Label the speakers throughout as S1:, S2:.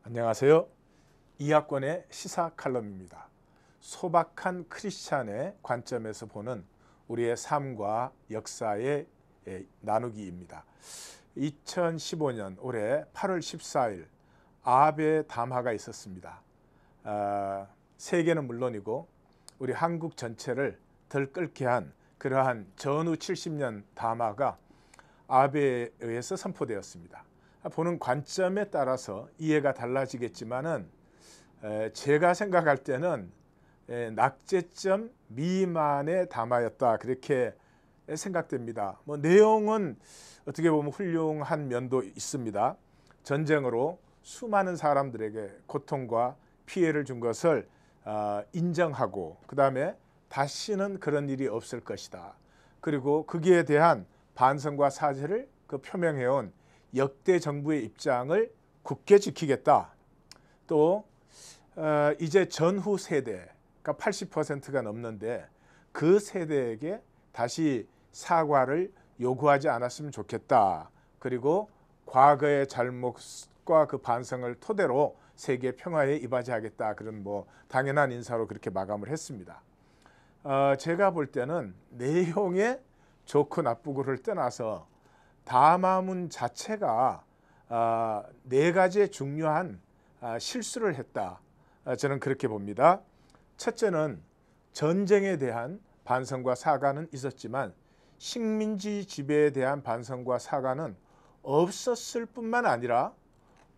S1: 안녕하세요. 이학권의 시사 칼럼입니다. 소박한 크리스찬의 관점에서 보는 우리의 삶과 역사의 나누기입니다. 2015년 올해 8월 14일 아베 담화가 있었습니다. 세계는 물론이고 우리 한국 전체를 들끓게 한 그러한 전후 70년 담화가 아베에 의해서 선포되었습니다. 보는 관점에 따라서 이해가 달라지겠지만은 제가 생각할 때는 낙제점 미만의 담화였다 그렇게 생각됩니다. 뭐 내용은 어떻게 보면 훌륭한 면도 있습니다. 전쟁으로 수많은 사람들에게 고통과 피해를 준 것을 인정하고 그 다음에 다시는 그런 일이 없을 것이다. 그리고 거기에 대한 반성과 사죄를 표명해온 역대 정부의 입장을 굳게 지키겠다. 또 이제 전후 세대, 그러니까 80%가 넘는데 그 세대에게 다시 사과를 요구하지 않았으면 좋겠다. 그리고 과거의 잘못과 그 반성을 토대로 세계 평화에 이바지하겠다. 그런 당연한 인사로 그렇게 마감을 했습니다. 제가 볼 때는 내용의 좋고 나쁘고를 떠나서 담화문 자체가 네 가지의 중요한 실수를 했다. 저는 그렇게 봅니다. 첫째는 전쟁에 대한 반성과 사과는 있었지만 식민지 지배에 대한 반성과 사과는 없었을 뿐만 아니라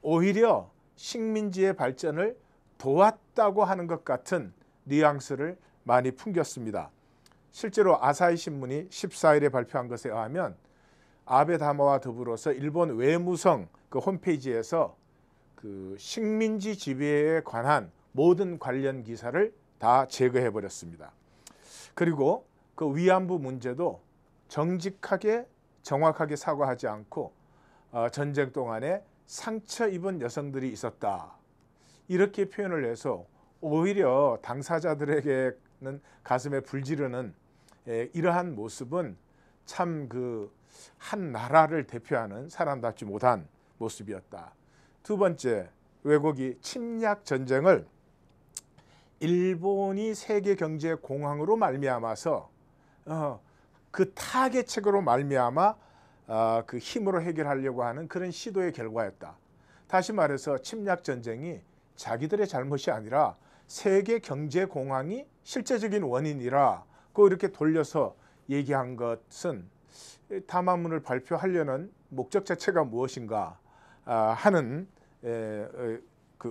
S1: 오히려 식민지의 발전을 도왔다고 하는 것 같은 뉘앙스를 많이 풍겼습니다. 실제로 아사히 신문이 14일에 발표한 것에 의하면 아베 담화와 더불어서 일본 외무성 그 홈페이지에서 그 식민지 지배에 관한 모든 관련 기사를 다 제거해 버렸습니다. 그리고 그 위안부 문제도 정직하게 정확하게 사과하지 않고 전쟁 동안에 상처 입은 여성들이 있었다. 이렇게 표현을 해서 오히려 당사자들에게는 가슴에 불지르는 이러한 모습은 참 한 나라를 대표하는 사람답지 못한 모습이었다. 두 번째, 왜곡이 침략 전쟁을 일본이 세계 경제 공황으로 말미암아서 그 타개책으로 말미암아 그 힘으로 해결하려고 하는 그런 시도의 결과였다. 다시 말해서 침략 전쟁이 자기들의 잘못이 아니라 세계 경제 공황이 실제적인 원인이라고 이렇게 돌려서 얘기한 것은 담화문을 발표하려는 목적 자체가 무엇인가 하는 그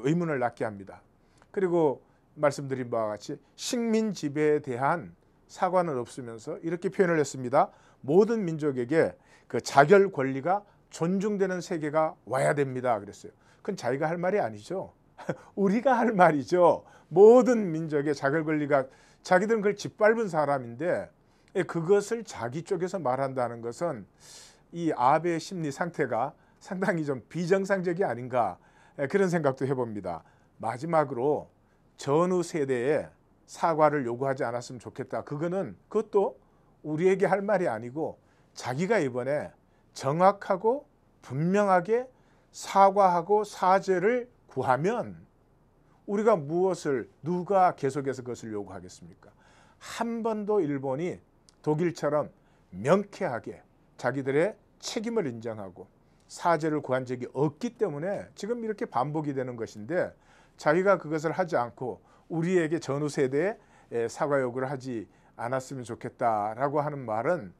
S1: 의문을 낳게 합니다. 그리고 말씀드린 바와 같이 식민 지배에 대한 사과는 없으면서 이렇게 표현을 했습니다. 모든 민족에게 그 자결 권리가 존중되는 세계가 와야 됩니다. 그랬어요. 그건 자기가 할 말이 아니죠. 우리가 할 말이죠. 모든 민족의 자결 권리가, 자기들은 그걸 짓밟은 사람인데 그것을 자기 쪽에서 말한다는 것은 이 아베의 심리 상태가 상당히 좀 비정상적이 아닌가 그런 생각도 해봅니다. 마지막으로 전후 세대에 사과를 요구하지 않았으면 좋겠다. 그것도 우리에게 할 말이 아니고 자기가 이번에 정확하고 분명하게 사과하고 사죄를 구하면 우리가 누가 계속해서 그것을 요구하겠습니까? 한 번도 일본이 독일처럼 명쾌하게 자기들의 책임을 인정하고 사죄를 구한 적이 없기 때문에 지금 이렇게 반복이 되는 것인데, 자기가 그것을 하지 않고 우리에게 전후 세대에 사과 요구를 하지 않았으면 좋겠다라고 하는 말은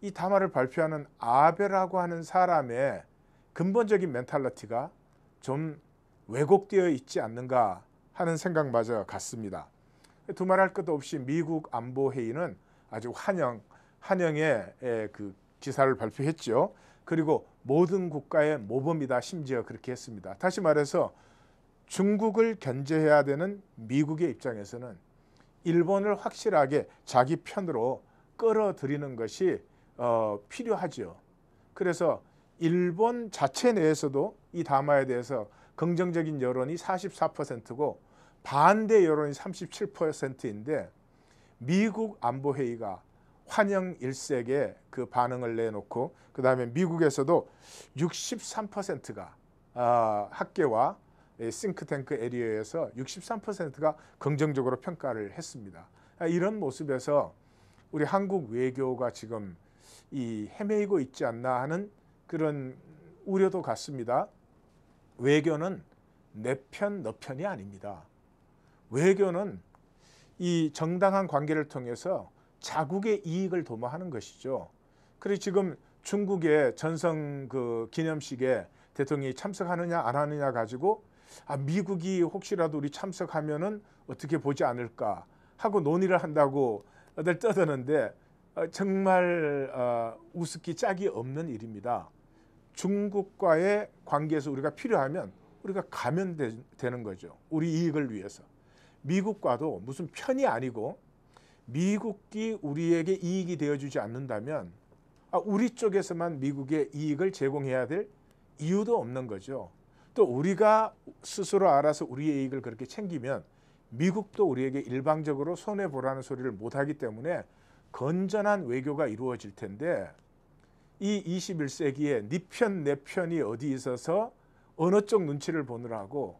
S1: 이 담화를 발표하는 아베라고 하는 사람의 근본적인 멘탈리티가 좀 왜곡되어 있지 않는가 하는 생각마저 같습니다. 두말할 것도 없이 미국 안보회의는 아주 환영의 그 기사를 발표했죠. 그리고 모든 국가의 모범이다, 심지어 그렇게 했습니다. 다시 말해서 중국을 견제해야 되는 미국의 입장에서는 일본을 확실하게 자기 편으로 끌어들이는 것이 필요하죠. 그래서 일본 자체 내에서도 이 담화에 대해서 긍정적인 여론이 44%고 반대 여론이 37%인데 미국 안보회의가 환영 일색의 그 반응을 내놓고 그 다음에 미국에서도 63%가 학계와 싱크탱크 에리어에서 63%가 긍정적으로 평가를 했습니다. 이런 모습에서 우리 한국 외교가 지금 이 헤매이고 있지 않나 하는 그런 우려도 같습니다. 외교는 내 편, 너 편이 아닙니다. 외교는 이 정당한 관계를 통해서 자국의 이익을 도모하는 것이죠. 그리고 지금 중국의 전성 그 기념식에 대통령이 참석하느냐 안 하느냐 가지고 미국이 혹시라도 우리 참석하면은 어떻게 보지 않을까 하고 논의를 한다고 떠드는데 정말 우습기 짝이 없는 일입니다. 중국과의 관계에서 우리가 필요하면 우리가 가면 되는 거죠. 우리 이익을 위해서. 미국과도 무슨 편이 아니고 미국이 우리에게 이익이 되어주지 않는다면 우리 쪽에서만 미국의 이익을 제공해야 될 이유도 없는 거죠. 또 우리가 스스로 알아서 우리의 이익을 그렇게 챙기면 미국도 우리에게 일방적으로 손해보라는 소리를 못하기 때문에 건전한 외교가 이루어질 텐데 이 21세기에 네 편, 내 편이 어디 있어서 어느 쪽 눈치를 보느라고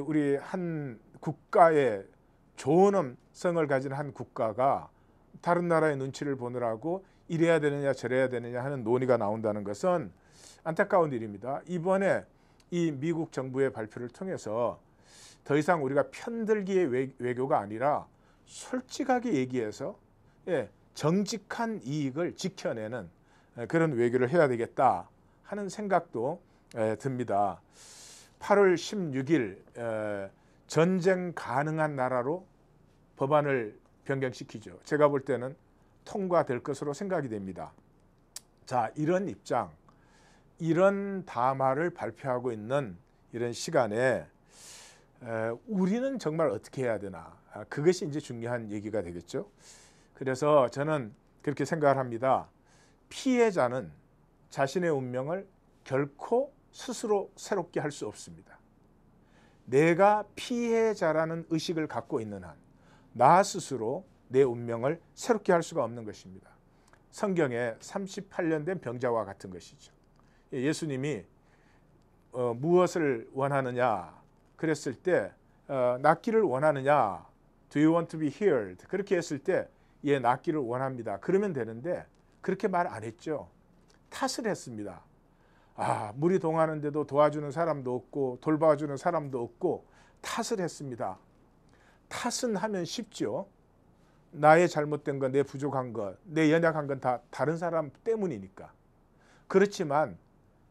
S1: 우리 한 국가의 존엄성을 가진 한 국가가 다른 나라의 눈치를 보느라고 이래야 되느냐 저래야 되느냐 하는 논의가 나온다는 것은 안타까운 일입니다. 이번에 이 미국 정부의 발표를 통해서 더 이상 우리가 편들기의 외교가 아니라 솔직하게 얘기해서 정직한 이익을 지켜내는 그런 외교를 해야 되겠다 하는 생각도 듭니다. 8월 16일 전쟁 가능한 나라로 법안을 변경시키죠. 제가 볼 때는 통과될 것으로 생각이 됩니다. 자, 이런 입장, 이런 담화를 발표하고 있는 이런 시간에 우리는 정말 어떻게 해야 되나, 그것이 이제 중요한 얘기가 되겠죠. 그래서 저는 그렇게 생각을 합니다. 피해자는 자신의 운명을 결코 스스로 새롭게 할 수 없습니다. 내가 피해자라는 의식을 갖고 있는 한 나 스스로 내 운명을 새롭게 할 수가 없는 것입니다. 성경에 38년 된 병자와 같은 것이죠. 예수님이 무엇을 원하느냐 그랬을 때 낫기를 원하느냐, Do you want to be healed? 그렇게 했을 때 낫기를 원합니다. 그러면 되는데 그렇게 말 안 했죠. 탓을 했습니다. 물이 동하는데도 도와주는 사람도 없고 돌봐주는 사람도 없고 탓을 했습니다. 탓은 하면 쉽죠. 나의 잘못된 것, 내 부족한 것, 내 연약한 건 다 다른 사람 때문이니까. 그렇지만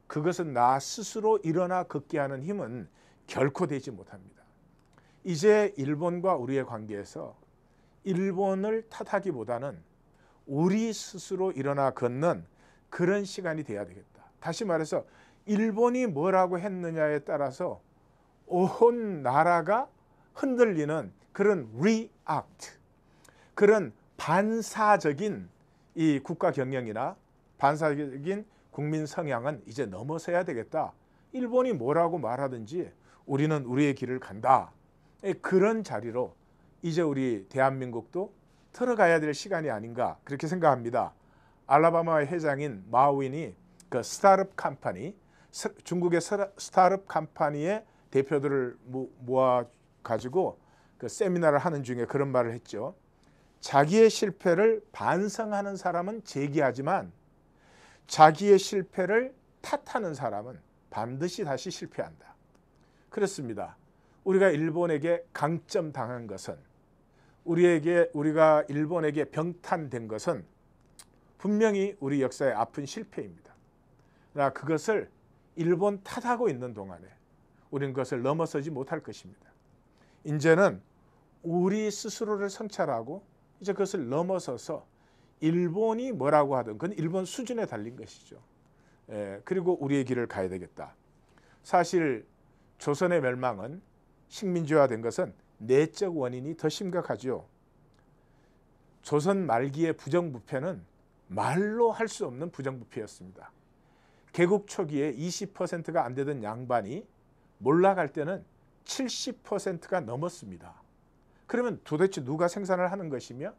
S1: 그것은 나 스스로 일어나 걷게 하는 힘은 결코 되지 못합니다. 이제 일본과 우리의 관계에서 일본을 탓하기보다는 우리 스스로 일어나 걷는 그런 시간이 돼야 되겠다. 다시 말해서 일본이 뭐라고 했느냐에 따라서 온 나라가 흔들리는 그런 react, 그런 반사적인 이 국가 경영이나 반사적인 국민 성향은 이제 넘어서야 되겠다. 일본이 뭐라고 말하든지 우리는 우리의 길을 간다. 그런 자리로 이제 우리 대한민국도 들어가야 될 시간이 아닌가 그렇게 생각합니다. 알라바마의 회장인 마우인이 그 스타트업 컴퍼니, 중국의 스타트업 컴퍼니의 대표들을 모아 가지고 그 세미나를 하는 중에 그런 말을 했죠. 자기의 실패를 반성하는 사람은 제기하지만 자기의 실패를 탓하는 사람은 반드시 다시 실패한다. 그렇습니다. 우리가 일본에게 강점당한 것은, 우리가 일본에게 병탄된 것은 분명히 우리 역사의 아픈 실패입니다. 그러나 그것을 일본 탓하고 있는 동안에 우리는 그것을 넘어서지 못할 것입니다. 이제는 우리 스스로를 성찰하고 이제 그것을 넘어서서 일본이 뭐라고 하든 그건 일본 수준에 달린 것이죠. 그리고 우리의 길을 가야 되겠다. 사실 조선의 멸망은, 식민지화된 것은 내적 원인이 더 심각하죠. 조선 말기의 부정부패는 말로 할 수 없는 부정부패였습니다. 개국 초기에 20%가 안 되던 양반이 몰락할 때는 70%가 넘었습니다. 그러면 도대체 누가 생산을 하는 것이며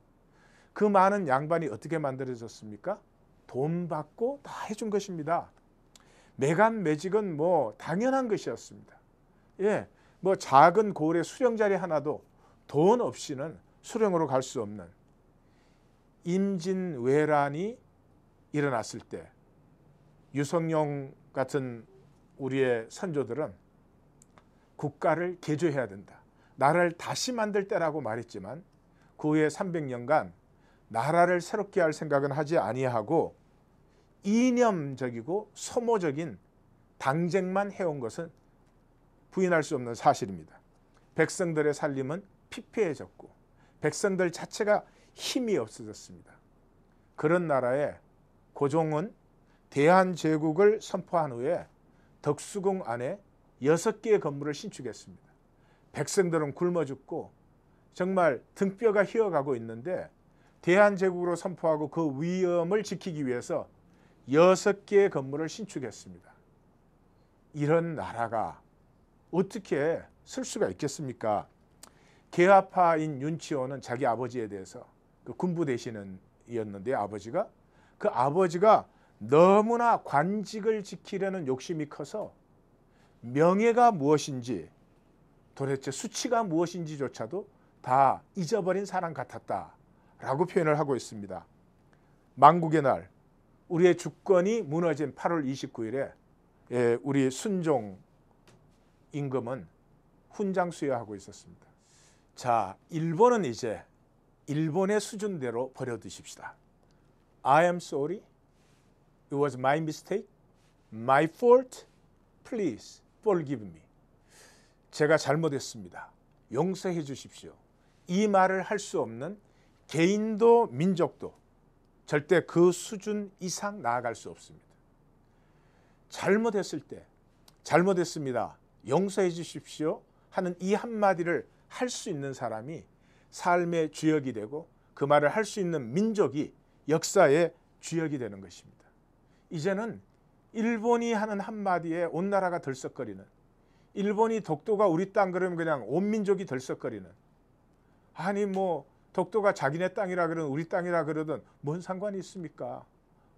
S1: 그 많은 양반이 어떻게 만들어졌습니까? 돈 받고 다 해준 것입니다. 매간 매직은 뭐 당연한 것이었습니다. 예, 뭐 작은 고을의 수령자리 하나도 돈 없이는 수령으로 갈 수 없는 임진왜란이 일어났을 때 유성룡 같은 우리의 선조들은 국가를 개조해야 된다. 나라를 다시 만들 때라고 말했지만 그 후에 300년간 나라를 새롭게 할 생각은 하지 아니하고 이념적이고 소모적인 당쟁만 해온 것은 부인할 수 없는 사실입니다. 백성들의 살림은 피폐해졌고 백성들 자체가 힘이 없어졌습니다. 그런 나라에 고종은 대한제국을 선포한 후에 덕수궁 안에 6개의 건물을 신축했습니다. 백성들은 굶어 죽고 정말 등뼈가 휘어가고 있는데 대한제국으로 선포하고 그 위엄을 지키기 위해서 6개의 건물을 신축했습니다. 이런 나라가 어떻게 쓸 수가 있겠습니까? 개화파인 윤치호는 자기 아버지에 대해서 그 군부 대신이었는데 그 아버지가 너무나 관직을 지키려는 욕심이 커서 명예가 무엇인지 도대체 수치가 무엇인지조차도 다 잊어버린 사람 같았다라고 표현을 하고 있습니다. 만국의 날 우리의 주권이 무너진 8월 29일에 우리 순종 임금은 훈장 수여하고 있었습니다. 자, 일본은 이제 일본의 수준대로 버려두십시다. I am sorry. It was my mistake. My fault. Please forgive me. 제가 잘못했습니다. 용서해 주십시오. 이 말을 할 수 없는 개인도 민족도 절대 그 수준 이상 나아갈 수 없습니다. 잘못했을 때 잘못했습니다. 용서해 주십시오 하는 이 한마디를 할 수 있는 사람이 삶의 주역이 되고 그 말을 할 수 있는 민족이 역사의 주역이 되는 것입니다. 이제는 일본이 하는 한마디에 온 나라가 들썩거리는, 일본이 독도가 우리 땅 그러면 그냥 온 민족이 들썩거리는, 아니 뭐 독도가 자기네 땅이라 그러든 우리 땅이라 그러든 뭔 상관이 있습니까?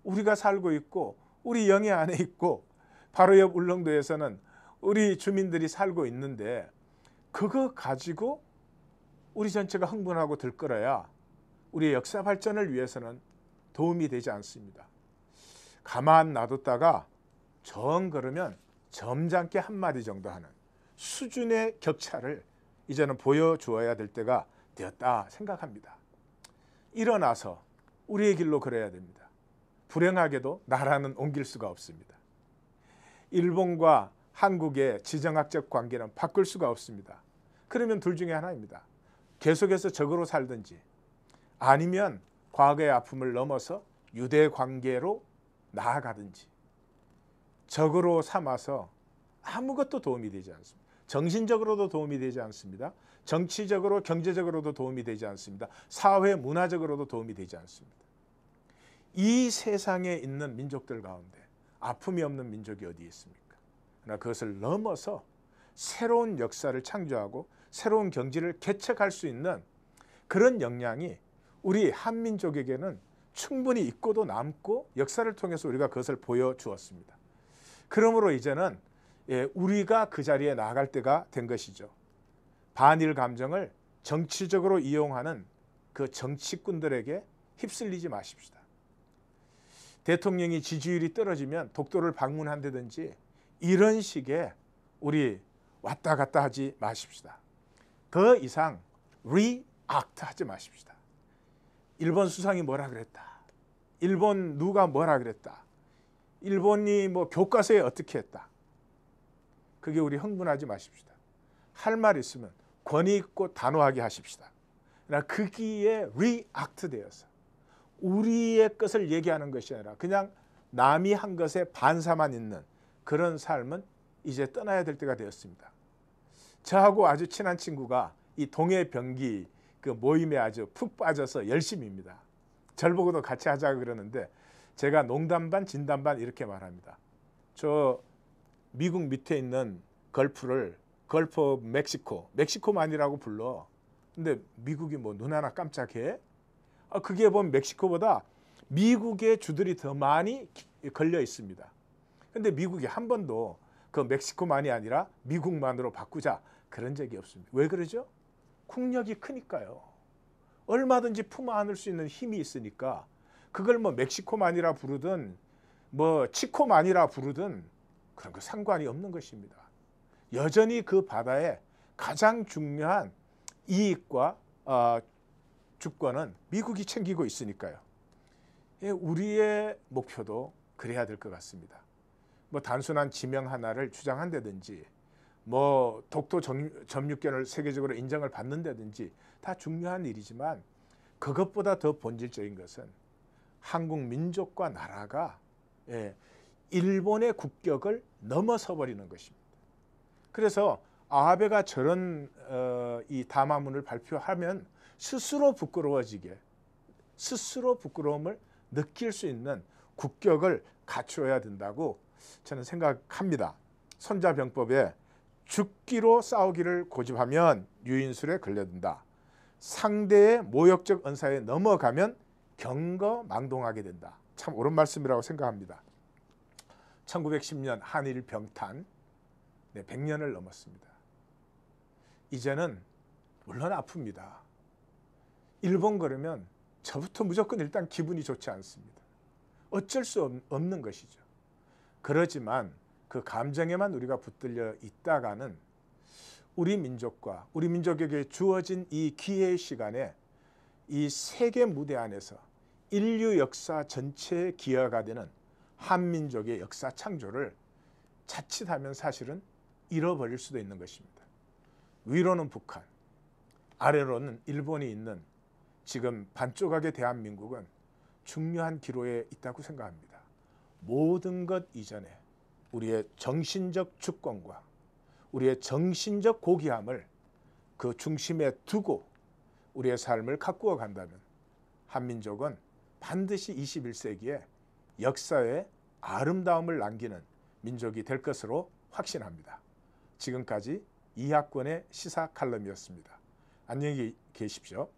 S1: 우리가 살고 있고 우리 영해 안에 있고 바로 옆 울릉도에서는 우리 주민들이 살고 있는데 그거 가지고 우리 전체가 흥분하고 들끓어야 우리의 역사 발전을 위해서는 도움이 되지 않습니다. 가만 놔뒀다가 정 그러면 점잖게 한마디 정도 하는 수준의 격차를 이제는 보여주어야 될 때가 되었다 생각합니다. 일어나서 우리의 길로 걸어야 됩니다. 불행하게도 나라는 옮길 수가 없습니다. 일본과 한국의 지정학적 관계는 바꿀 수가 없습니다. 그러면 둘 중에 하나입니다. 계속해서 적으로 살든지 아니면 과거의 아픔을 넘어서 유대 관계로 나아가든지. 적으로 삼아서 아무것도 도움이 되지 않습니다. 정신적으로도 도움이 되지 않습니다. 정치적으로 경제적으로도 도움이 되지 않습니다. 사회 문화적으로도 도움이 되지 않습니다. 이 세상에 있는 민족들 가운데 아픔이 없는 민족이 어디 있습니까? 그러나 그것을 넘어서 새로운 역사를 창조하고 새로운 경지를 개척할 수 있는 그런 역량이 우리 한민족에게는 충분히 있고도 남고 역사를 통해서 우리가 그것을 보여주었습니다. 그러므로 이제는 우리가 그 자리에 나아갈 때가 된 것이죠. 반일 감정을 정치적으로 이용하는 그 정치꾼들에게 휩쓸리지 마십시다. 대통령이 지지율이 떨어지면 독도를 방문한다든지 이런 식의 우리 왔다 갔다 하지 마십시다. 더 이상 리액트 하지 마십시다. 일본 수상이 뭐라 그랬다. 일본 누가 뭐라 그랬다. 일본이 뭐 교과서에 어떻게 했다. 그게 우리 흥분하지 마십시다. 할 말 있으면 권위 있고 단호하게 하십시다. 그러나 거기에 리액트 되어서 우리의 것을 얘기하는 것이 아니라 그냥 남이 한 것에 반사만 있는 그런 삶은 이제 떠나야 될 때가 되었습니다. 저하고 아주 친한 친구가 이 동해병기 그 모임에 아주 푹 빠져서 열심입니다. 절 보고도 같이 하자고 그러는데 제가 농담 반 진담 반 이렇게 말합니다. 저 미국 밑에 있는 걸프를 걸프 오브 멕시코, 멕시코만이라고 불러. 근데 미국이 뭐 눈 하나 깜짝해? 그게 보면 멕시코보다 미국의 주들이 더 많이 걸려 있습니다. 근데 미국이 한 번도 그 멕시코만이 아니라 미국만으로 바꾸자 그런 적이 없습니다. 왜 그러죠? 국력이 크니까요. 얼마든지 품 안을 수 있는 힘이 있으니까 그걸 뭐 멕시코만이라 부르든 뭐 치코만이라 부르든 그런 거 상관이 없는 것입니다. 여전히 그 바다에 가장 중요한 이익과 주권은 미국이 챙기고 있으니까요. 우리의 목표도 그래야 될 것 같습니다. 뭐 단순한 지명 하나를 주장한다든지 뭐 독도 점유권을 세계적으로 인정을 받는다든지 다 중요한 일이지만 그것보다 더 본질적인 것은 한국 민족과 나라가 일본의 국격을 넘어서 버리는 것입니다. 그래서 아베가 저런 이 담화문을 발표하면 스스로 부끄러움을 느낄 수 있는 국격을 갖추어야 된다고 저는 생각합니다. 손자병법에 죽기로 싸우기를 고집하면 유인술에 걸려든다. 상대의 모욕적 언사에 넘어가면 경거망동하게 된다. 참 옳은 말씀이라고 생각합니다. 1910년 한일 병탄 100년을 넘었습니다. 이제는 물론 아픕니다. 일본 그러면 저부터 무조건 일단 기분이 좋지 않습니다. 어쩔 수 없는 것이죠. 그렇지만 그 감정에만 우리가 붙들려 있다가는 우리 민족과 우리 민족에게 주어진 이 기회의 시간에 이 세계 무대 안에서 인류 역사 전체의 기여가 되는 한민족의 역사 창조를 자칫하면 사실은 잃어버릴 수도 있는 것입니다. 위로는 북한, 아래로는 일본이 있는 지금 반조각의 대한민국은 중요한 기로에 있다고 생각합니다. 모든 것 이전에 우리의 정신적 주권과 우리의 정신적 고귀함을 그 중심에 두고 우리의 삶을 가꾸어 간다면 한민족은 반드시 21세기에 역사의 아름다움을 남기는 민족이 될 것으로 확신합니다. 지금까지 이학권의 시사 칼럼이었습니다. 안녕히 계십시오.